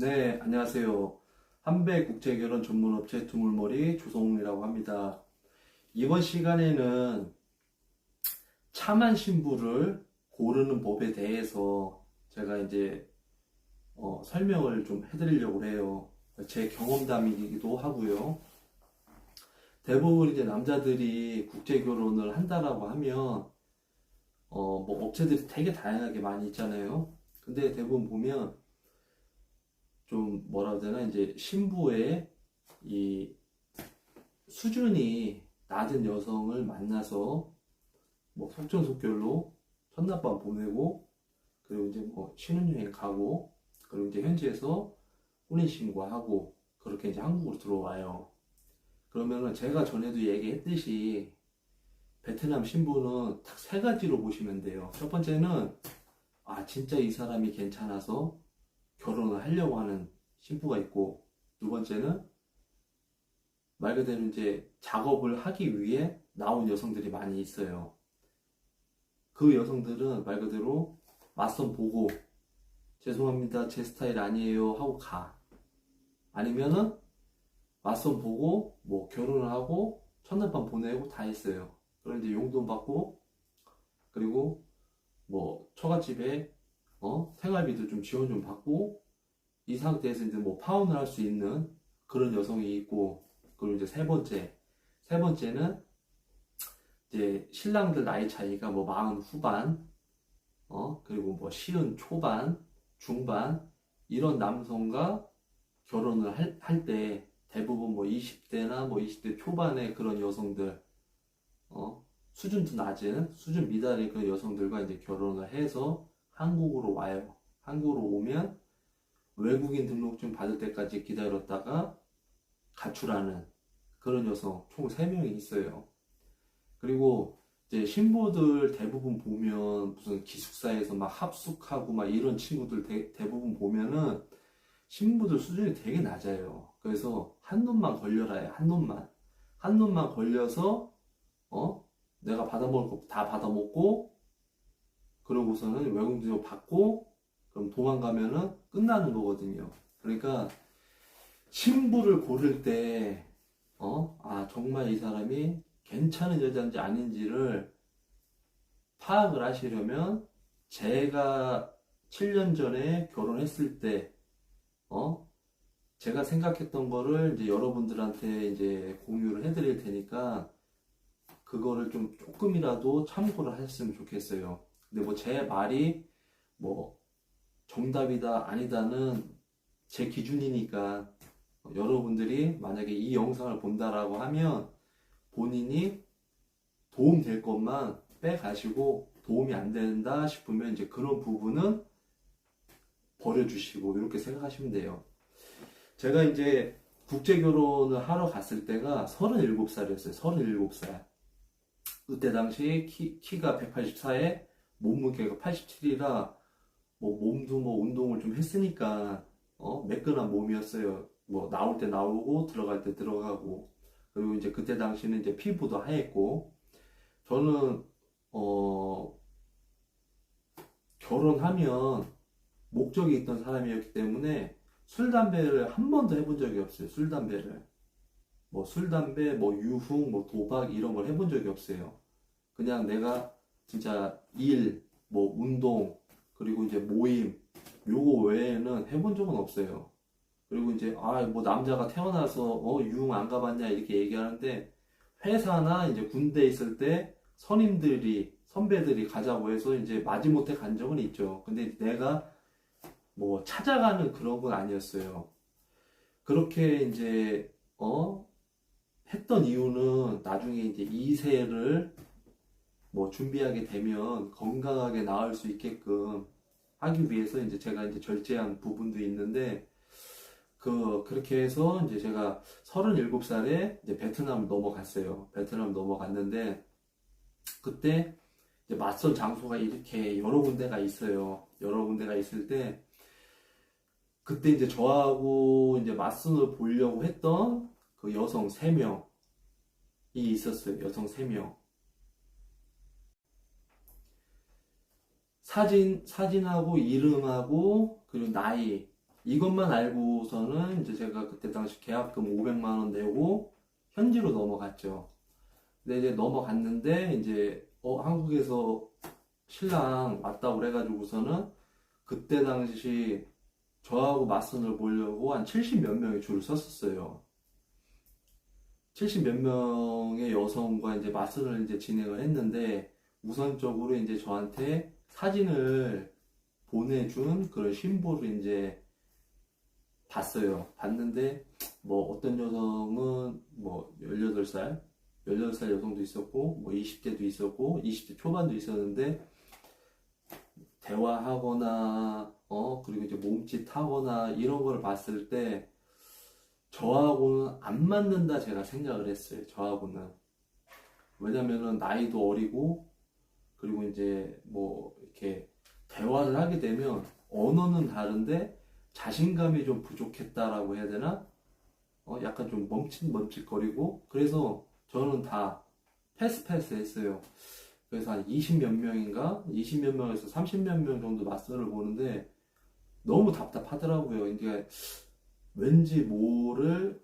네, 안녕하세요. 한백국제결혼 전문업체 두물머리 조성웅이라고 합니다. 이번 시간에는 참한 신부를 고르는 법에 대해서 제가 이제 설명을 좀 해드리려고 해요. 제 경험담이기도 하고요. 대부분 이제 남자들이 국제결혼을 한다라고 하면 뭐 업체들이 되게 다양하게 많이 있잖아요. 근데 대부분 보면 좀 뭐라 해야 되나 이제 신부의 이 수준이 낮은 여성을 만나서 뭐 속전속결로 첫날밤 보내고 그리고 이제 뭐 신혼여행 가고 그리고 이제 현지에서 혼인신고하고 그렇게 이제 한국으로 들어와요. 그러면은 제가 전에도 얘기했듯이 베트남 신부는 딱 세 가지로 보시면 돼요. 첫 번째는 진짜 이 사람이 괜찮아서 결혼을 하려고 하는 신부가 있고, 두 번째는 말 그대로 이제 작업을 하기 위해 나온 여성들이 많이 있어요. 그 여성들은 말 그대로 맞선 보고 죄송합니다, 제 스타일 아니에요 하고 가. 아니면은 맞선 보고 뭐 결혼을 하고 첫날 밤 보내고 다 했어요. 그럼 이제 용돈 받고 그리고 뭐 처갓집에 생활비도 좀 지원 좀 받고 이 상태에서 이제 뭐 파혼을 할 수 있는 그런 여성이 있고, 그리고 이제 세 번째는 이제 신랑들 나이 차이가 뭐 40 후반, 그리고 뭐 50 초반, 중반 이런 남성과 결혼을 할 때 대부분 뭐 20대나 뭐 20대 초반의 그런 여성들, 수준도 낮은 수준 미달의 그런 여성들과 이제 결혼을 해서 한국으로 와요. 한국으로 오면 외국인 등록증 받을 때까지 기다렸다가 가출하는 그런 여성 총 3명이 있어요. 그리고 이제 신부들 대부분 보면 무슨 기숙사에서 막 합숙하고 막 이런 친구들 대부분 보면은 신부들 수준이 되게 낮아요. 그래서 한 놈만 걸려라 해. 한 놈만 걸려서 내가 받아먹을 거 다 받아먹고 그러고서는 외국인도 받고 그럼 도망가면은 끝나는 거거든요. 그러니까 신부를 고를 때, 정말 이 사람이 괜찮은 여자인지 아닌지를 파악을 하시려면 제가 7년 전에 결혼했을 때, 제가 생각했던 거를 이제 여러분들한테 이제 공유를 해드릴 테니까 그거를 좀 조금이라도 참고를 하셨으면 좋겠어요. 근데 뭐 제 말이 뭐 정답이다 아니다는 제 기준이니까 여러분들이 만약에 이 영상을 본다라고 하면 본인이 도움 될 것만 빼가시고 도움이 안 된다 싶으면 이제 그런 부분은 버려주시고 이렇게 생각하시면 돼요. 제가 이제 국제 결혼을 하러 갔을 때가 37살이었어요. 37살. 그때 당시 키가 184에 몸무게가 87이라 뭐 몸도 뭐 운동을 좀 했으니까 매끈한 몸이었어요. 뭐 나올 때 나오고 들어갈 때 들어가고. 그리고 이제 그때 당시는 이제 피부도 하얗고 저는 결혼하면 목적이 있던 사람이었기 때문에 술 담배를 한 번도 해본 적이 없어요. 술 담배를 뭐 술 담배 뭐 유흥 뭐 도박 이런 걸 해본 적이 없어요. 그냥 내가 진짜 일 뭐 운동 그리고 이제 모임 요거 외에는 해본 적은 없어요. 그리고 이제 뭐 남자가 태어나서 유흥 안 가봤냐 이렇게 얘기하는데 회사나 이제 군대 있을 때 선배들이 가자고 해서 이제 마지못해 간 적은 있죠. 근데 내가 뭐 찾아가는 그런 건 아니었어요. 그렇게 이제 했던 이유는 나중에 이제 2세를 뭐 준비하게 되면 건강하게 나을 수 있게끔 하기 위해서 이제 제가 이제 절제한 부분도 있는데 그렇게 해서 이제 제가 37살에 이제 베트남을 넘어갔어요. 베트남 넘어갔는데 그때 이제 맞선 장소가 이렇게 여러 군데가 있어요. 여러 군데가 있을 때 그때 이제 저하고 이제 맞선을 보려고 했던 그 여성 3명이 있었어요. 여성 3명. 사진하고 이름하고 그리고 나이 이것만 알고서는 이제 제가 그때 당시 계약금 500만 원 내고 현지로 넘어갔죠. 근데 이제 넘어갔는데 이제 한국에서 신랑 왔다고 그래가지고서는 그때 당시 저하고 맞선을 보려고 한 70 몇 명이 줄을 섰었어요. 70 몇 명의 여성과 이제 맞선을 이제 진행을 했는데 우선적으로 이제 저한테 사진을 보내준 그런 신부를 이제 봤어요. 봤는데 뭐 어떤 여성은 뭐 18살 여성도 있었고 뭐 20대도 있었고 20대 초반도 있었는데 대화하거나 그리고 이제 몸짓하거나 이런 걸 봤을 때 저하고는 안 맞는다 제가 생각을 했어요. 저하고는. 왜냐면은 나이도 어리고 그리고 이제 뭐 이렇게 대화를 하게 되면 언어는 다른데 자신감이 좀 부족했다라고 해야 되나? 약간 좀 멈칫멈칫거리고 그래서 저는 다 패스 했어요. 그래서 한 20 몇 명인가? 20 몇 명에서 30 몇 명 정도 맞선을 보는데 너무 답답하더라고요. 이게 왠지 뭐를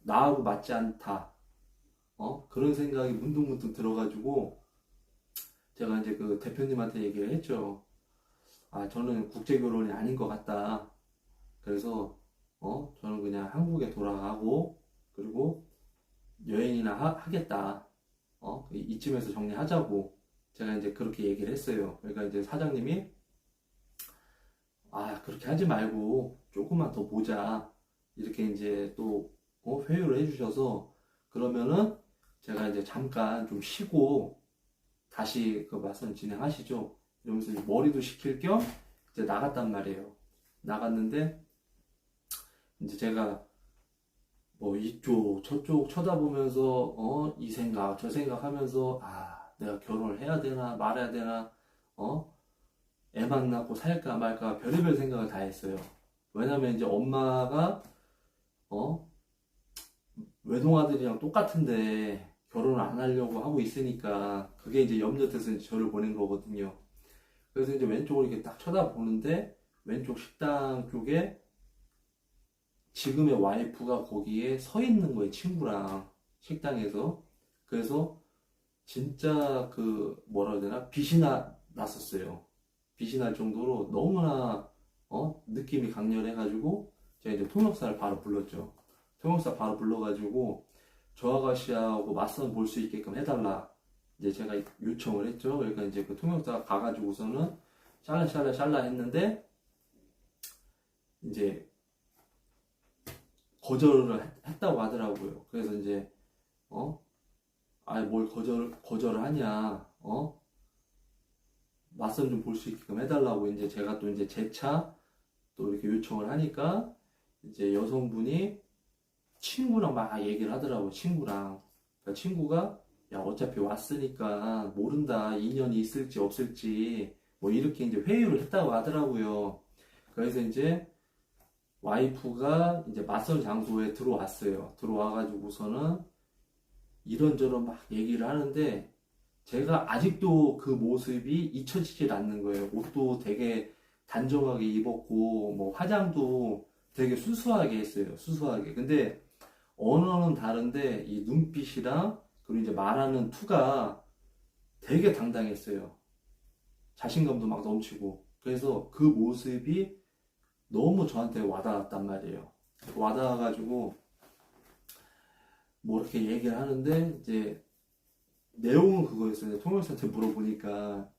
나하고 맞지 않다. 그런 생각이 문득문득 들어가지고 제가 이제 그 대표님한테 얘기를 했죠. 아, 저는 국제 결혼이 아닌 것 같다. 그래서 저는 그냥 한국에 돌아가고 그리고 여행이나 하겠다. 이쯤에서 정리하자고 제가 이제 그렇게 얘기를 했어요. 그러니까 이제 사장님이 아, 그렇게 하지 말고 조금만 더 보자. 이렇게 이제 또 회유를 해주셔서 그러면은 제가 이제 잠깐 좀 쉬고 다시 그 말씀 진행하시죠. 이러면서 이제 머리도 식힐 겸 이제 나갔단 말이에요. 나갔는데 이제 제가 뭐 이쪽 저쪽 쳐다보면서 이 생각 저 생각 하면서 아, 내가 결혼을 해야 되나 말아야 되나 애만 낳고 살까 말까 별의별 생각을 다 했어요. 왜냐면 이제 엄마가 어 외동아들이랑 똑같은데 결혼을 안 하려고 하고 있으니까 그게 이제 염려돼서 이제 저를 보낸 거거든요. 그래서 이제 왼쪽으로 이렇게 딱 쳐다보는데 왼쪽 식당 쪽에 지금의 와이프가 거기에 서 있는 거예요. 친구랑 식당에서. 그래서 진짜 그 뭐라 해야 되나 빛이 났었어요. 빛이 날 정도로 너무나 느낌이 강렬해가지고 제가 이제 통역사를 바로 불렀죠. 통역사 바로 불러가지고 저 아가씨하고 맞선 볼 수 있게끔 해달라. 이제 제가 요청을 했죠. 그러니까 이제 그 통역사가 가가지고서는 샬라 했는데 이제 거절을 했다고 하더라고요. 그래서 이제 아니 뭘 거절을 하냐, 맞선 좀 볼 수 있게끔 해달라고 이제 제가 또 이제 재차 또 이렇게 요청을 하니까 이제 여성분이 친구랑 막 얘기를 하더라고요. 친구랑. 그러니까 친구가 야 어차피 왔으니까 모른다. 인연이 있을지 없을지 뭐 이렇게 이제 회유를 했다고 하더라고요. 그래서 이제 와이프가 이제 맞선 장소에 들어왔어요. 들어와가지고서는 이런저런 막 얘기를 하는데 제가 아직도 그 모습이 잊혀지질 않는 거예요. 옷도 되게 단정하게 입었고 뭐 화장도 되게 수수하게 했어요. 수수하게. 근데 언어는 다른데 이 눈빛이랑 그리고 이제 말하는 투가 되게 당당했어요. 자신감도 막 넘치고. 그래서 그 모습이 너무 저한테 와닿았단 말이에요. 와닿아가지고 뭐 이렇게 얘기를 하는데 이제 내용은 그거였어요. 통역사한테 물어보니까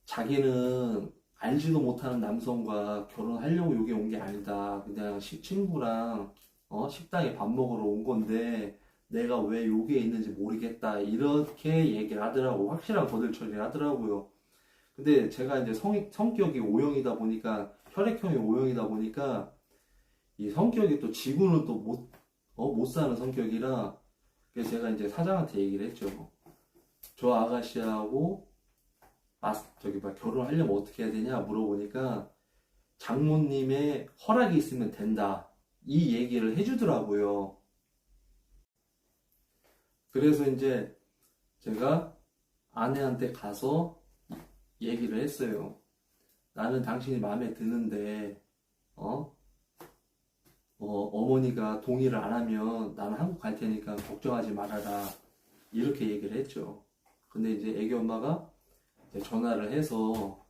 자기는 알지도 못하는 남성과 결혼하려고 여기 온 게 아니다. 그냥 친구랑 식당에 밥 먹으러 온 건데 내가 왜 여기에 있는지 모르겠다. 이렇게 얘기를 하더라고. 확실한 거들 처리를 하더라고요. 근데 제가 이제 성격이 O형이다 보니까 혈액형이 O형이다 보니까 이 성격이 또 지구는 또 못 사는 성격이라 그래서 제가 이제 사장한테 얘기를 했죠. 저 아가씨하고 저기 결혼하려면 어떻게 해야 되냐 물어보니까 장모님의 허락이 있으면 된다. 이 얘기를 해주더라고요. 그래서 이제 제가 아내한테 가서 얘기를 했어요. 나는 당신이 마음에 드는데, 어머니가 동의를 안 하면 나는 한국 갈 테니까 걱정하지 말아라. 이렇게 얘기를 했죠. 근데 이제 애기 엄마가 이제 전화를 해서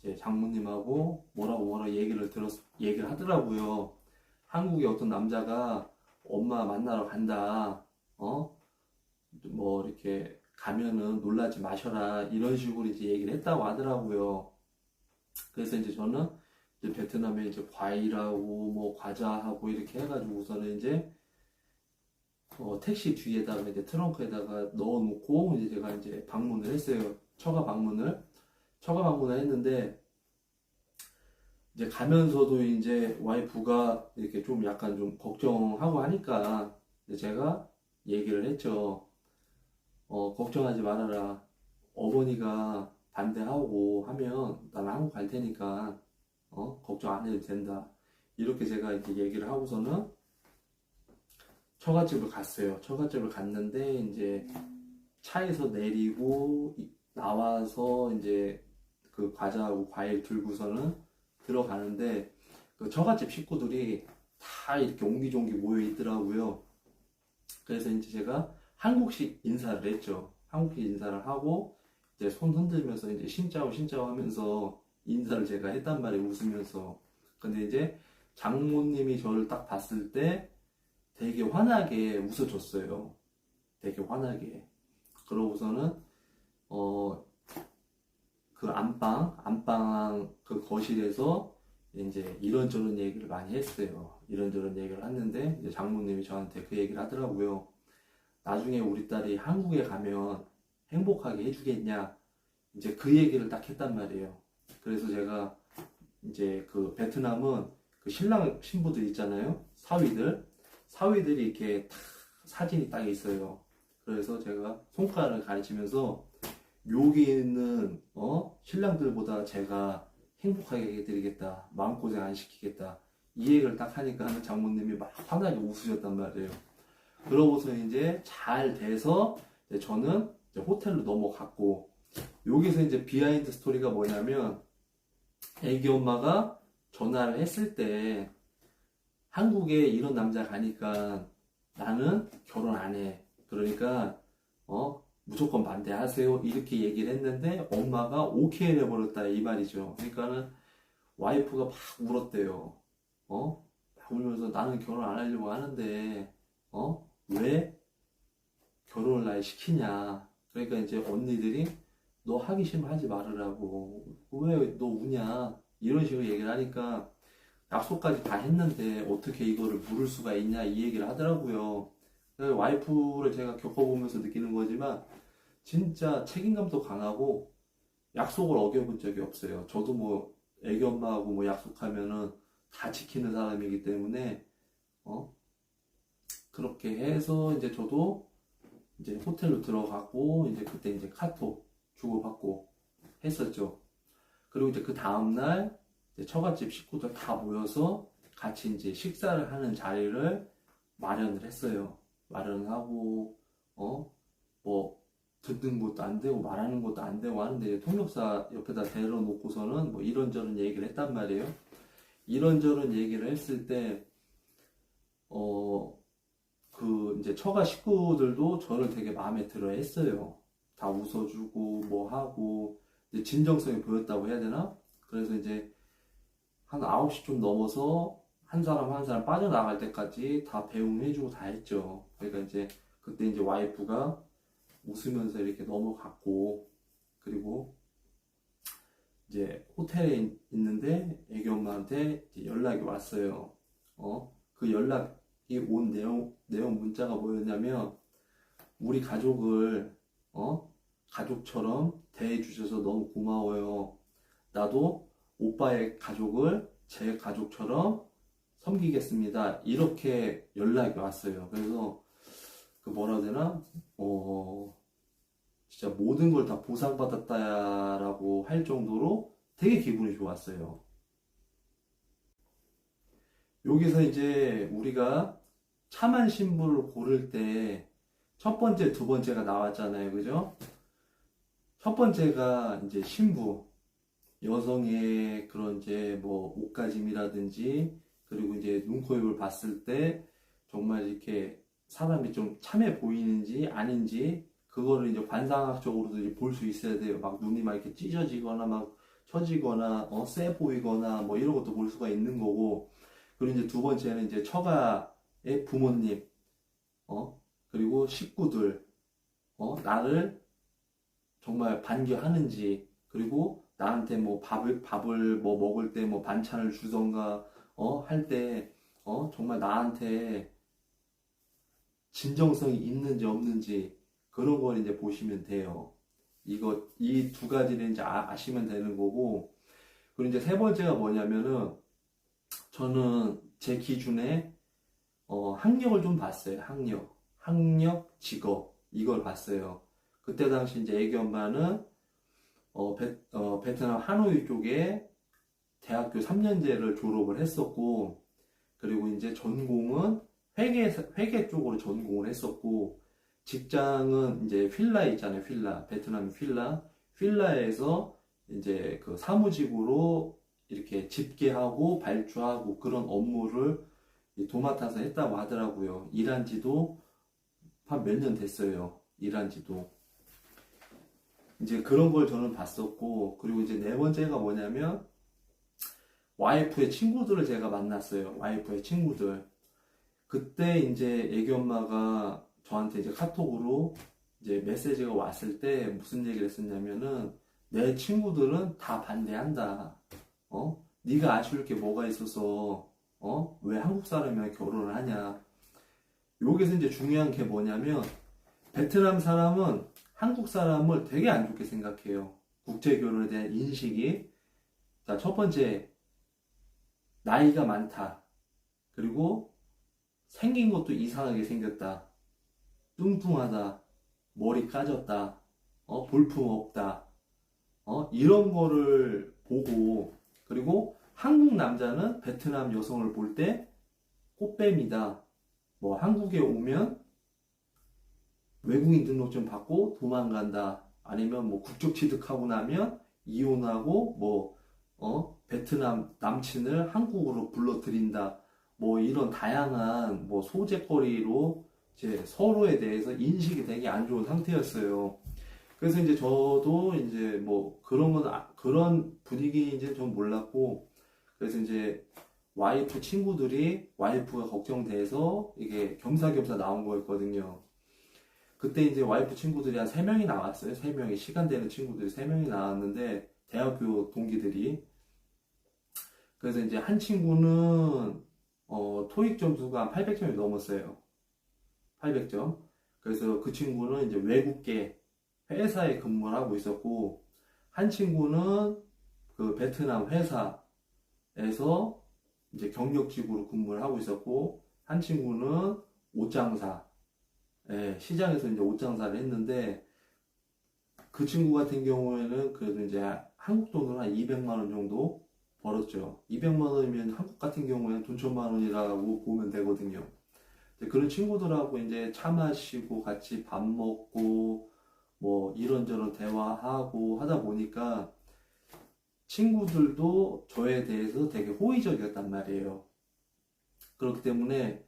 이제 장모님하고 뭐라고 얘기를 하더라고요. 한국에 어떤 남자가 엄마 만나러 간다. 뭐 이렇게 가면은 놀라지 마셔라. 이런 식으로 이제 얘기를 했다고 하더라고요. 그래서 이제 저는 이제 베트남에 이제 과일하고 뭐 과자하고 이렇게 해가지고서는 이제 택시 뒤에다가 이제 트렁크에다가 넣어놓고 이제 제가 이제 방문을 했어요. 처가 방문을 했는데 이제 가면서도 이제 와이프가 이렇게 좀 약간 좀 걱정하고 하니까 이제 제가 얘기를 했죠. 걱정하지 말아라. 어머니가 반대하고 하면 나는 한국 갈 테니까 걱정 안 해도 된다. 이렇게 제가 이제 얘기를 하고서는 처갓집을 갔어요. 처갓집을 갔는데 이제 차에서 내리고 나와서 이제 그 과자하고 과일 들고서는 들어가는데 그 처갓집 식구들이 다 이렇게 옹기종기 모여 있더라고요. 그래서 이제 제가 한국식 인사를 했죠. 한국식 인사를 하고 이제 손 흔들면서 이제 신짜오 신짜오 하면서 인사를 제가 했단 말이에요. 웃으면서. 근데 이제 장모님이 저를 딱 봤을 때 되게 환하게 웃어줬어요. 되게 환하게. 그러고서는 그 안방 그 거실에서 이제 이런저런 얘기를 많이 했어요. 이런저런 얘기를 했는데 이제 장모님이 저한테 그 얘기를 하더라고요. 나중에 우리 딸이 한국에 가면 행복하게 해주겠냐? 이제 그 얘기를 딱 했단 말이에요. 그래서 제가 이제 그 베트남은 그 신랑 신부들 있잖아요. 사위들이 이렇게 딱 사진이 딱 있어요. 그래서 제가 손가락을 가리치면서 여기 있는 신랑들보다 제가 행복하게 해드리겠다. 마음고생 안 시키겠다. 이 얘기를 딱 하니까 장모님이 막 환하게 웃으셨단 말이에요. 그러고서 이제 잘 돼서 이제 저는 이제 호텔로 넘어갔고, 여기서 이제 비하인드 스토리가 뭐냐면 애기 엄마가 전화를 했을 때 한국에 이런 남자 가니까 나는 결혼 안 해. 그러니까 무조건 반대하세요. 이렇게 얘기를 했는데 엄마가 오케이 해버렸다 이 말이죠. 그러니까는 와이프가 막 울었대요. 막 울면서 나는 결혼 안 하려고 하는데 왜 결혼을 날 시키냐. 그러니까 이제 언니들이 너 하기 싫으면 하지 말으라고. 왜 너 우냐. 이런 식으로 얘기를 하니까 약속까지 다 했는데 어떻게 이거를 물을 수가 있냐 이 얘기를 하더라고요. 와이프를 제가 겪어보면서 느끼는 거지만 진짜 책임감도 강하고 약속을 어겨본 적이 없어요. 저도 뭐 애기 엄마하고 뭐 약속하면은 다 지키는 사람이기 때문에 그렇게 해서 이제 저도 이제 호텔로 들어가고 이제 그때 이제 카톡 주고받고 했었죠. 그리고 이제 그 다음날 처갓집 식구들 다 모여서 같이 이제 식사를 하는 자리를 마련을 했어요. 마련하고 뭐 듣는 것도 안 되고 말하는 것도 안 되고 하는데 통역사 옆에다 대려놓고서는 뭐 이런저런 얘기를 했단 말이에요. 이런저런 얘기를 했을 때 그 이제 처가 식구들도 저를 되게 마음에 들어 했어요. 다 웃어주고 뭐 하고 이제 진정성이 보였다고 해야 되나? 그래서 이제 한 9시 좀 넘어서 한 사람 한 사람 빠져나갈 때까지 다 배웅해주고 다 했죠. 그러니까 이제 그때 이제 와이프가 웃으면서 이렇게 넘어갔고, 그리고 이제 호텔에 있는데 애기 엄마한테 이제 연락이 왔어요. 그 연락이 온 내용 문자가 뭐였냐면, 우리 가족을 가족처럼 대해주셔서 너무 고마워요. 나도 오빠의 가족을 제 가족처럼 섬기겠습니다. 이렇게 연락이 왔어요. 그래서 그 뭐라 해야 되나? 진짜 모든 걸 다 보상받았다라고 할 정도로 되게 기분이 좋았어요. 여기서 이제 우리가 참한 신부를 고를 때 첫 번째, 두 번째가 나왔잖아요. 그죠? 첫 번째가 이제 신부. 여성의 그런 이제 뭐 옷가짐이라든지 그리고 이제 눈, 코, 입을 봤을 때 정말 이렇게 사람이 좀 참해 보이는지 아닌지 그거를 이제 관상학적으로도 볼 수 있어야 돼요. 막 눈이 막 이렇게 찢어지거나 막 처지거나 세 보이거나 뭐 이런 것도 볼 수가 있는 거고. 그리고 이제 두 번째는 이제 처가의 부모님 그리고 식구들 나를 정말 반겨하는지, 그리고 나한테 뭐 밥을 뭐 먹을 때 뭐 반찬을 주던가 할 때 정말 나한테 진정성이 있는지 없는지 그런 걸 이제 보시면 돼요. 이 두 가지를 이제 아시면 되는 거고. 그리고 이제 세 번째가 뭐냐면은 저는 제 기준에 학력을 좀 봤어요. 학력, 직업 이걸 봤어요. 그때 당시 이제 애기 엄마는 베트남 하노이 쪽에 대학교 3년제를 졸업을 했었고, 그리고 이제 전공은 회계 쪽으로 전공을 했었고, 직장은 이제 필라 있잖아요. 베트남 필라에서 이제 그 사무직으로 이렇게 집계하고 발주하고 그런 업무를 도맡아서 했다고 하더라고요. 일한 지도 한 몇 년 됐어요. 일한 지도. 이제 그런 걸 저는 봤었고, 그리고 이제 네 번째가 뭐냐면, 와이프의 친구들을 제가 만났어요. 와이프의 친구들. 그때 이제 애기 엄마가 저한테 이제 카톡으로 이제 메시지가 왔을 때 무슨 얘기를 했었냐면은, 내 친구들은 다 반대한다. 네가 아쉬울 게 뭐가 있어서, 왜 한국 사람이랑 결혼을 하냐. 여기서 이제 중요한 게 뭐냐면, 베트남 사람은 한국 사람을 되게 안 좋게 생각해요. 국제 결혼에 대한 인식이. 자, 첫 번째, 나이가 많다. 그리고 생긴 것도 이상하게 생겼다. 뚱뚱하다. 머리 까졌다. 볼품 없다. 이런 거를 보고, 그리고 한국 남자는 베트남 여성을 볼 때 꽃뱀이다. 뭐 한국에 오면 외국인 등록증 받고 도망간다. 아니면 뭐 국적 취득하고 나면 이혼하고 베트남 남친을 한국으로 불러들인다. 뭐 이런 다양한 뭐 소재거리로 이제 서로에 대해서 인식이 되게 안 좋은 상태였어요. 그래서 이제 저도 이제 뭐 그런 분위기인지 좀 몰랐고, 그래서 이제 와이프가 걱정돼서 이게 겸사겸사 나온 거였거든요. 그때 이제 와이프 친구들이 한 3명이 나왔어요. 3명이, 시간 되는 친구들이 3명이 나왔는데, 대학교 동기들이. 그래서 이제 한 친구는 토익 점수가 한 800점이 넘었어요. 800점. 그래서 그 친구는 이제 외국계 회사에 근무를 하고 있었고, 한 친구는 그 베트남 회사에서 이제 경력직으로 근무를 하고 있었고, 한 친구는 옷장사, 시장에서 이제 옷장사를 했는데, 그 친구 같은 경우에는 그래도 이제 한국 돈으로 한 200만 원 정도 벌었죠. 200만 원이면 한국 같은 경우에는 돈 1000만 원이라고 보면 되거든요. 그런 친구들하고 이제 차 마시고 같이 밥 먹고 뭐 이런저런 대화하고 하다 보니까 친구들도 저에 대해서 되게 호의적이었단 말이에요. 그렇기 때문에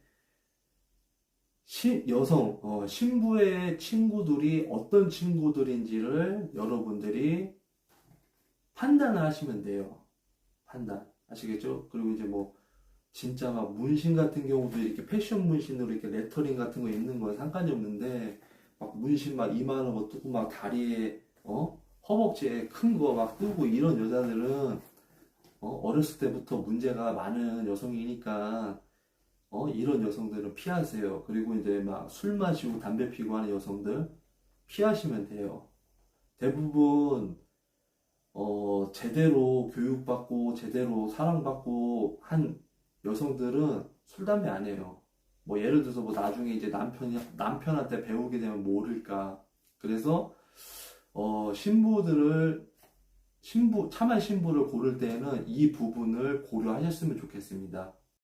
신부의 친구들이 어떤 친구들인지를 여러분들이 판단을 하시면 돼요. 판단. 아시겠죠? 그리고 이제 뭐, 진짜 막 문신 같은 경우도 이렇게 패션 문신으로 이렇게 레터링 같은 거 있는 건 상관이 없는데, 막 문신 막 이만한 거 뜨고 막 다리에, 허벅지에 큰 거 막 뜨고 이런 여자들은, 어렸을 때부터 문제가 많은 여성이니까, 이런 여성들은 피하세요. 그리고 이제 막 술 마시고 담배 피고 하는 여성들 피하시면 돼요. 대부분 제대로 교육받고 제대로 사랑받고 한 여성들은 술 담배 안 해요. 뭐 예를 들어서 뭐 나중에 이제 남편한테 배우게 되면 모를까. 그래서 참한 신부를 고를 때는 이 부분을 고려하셨으면 좋겠습니다.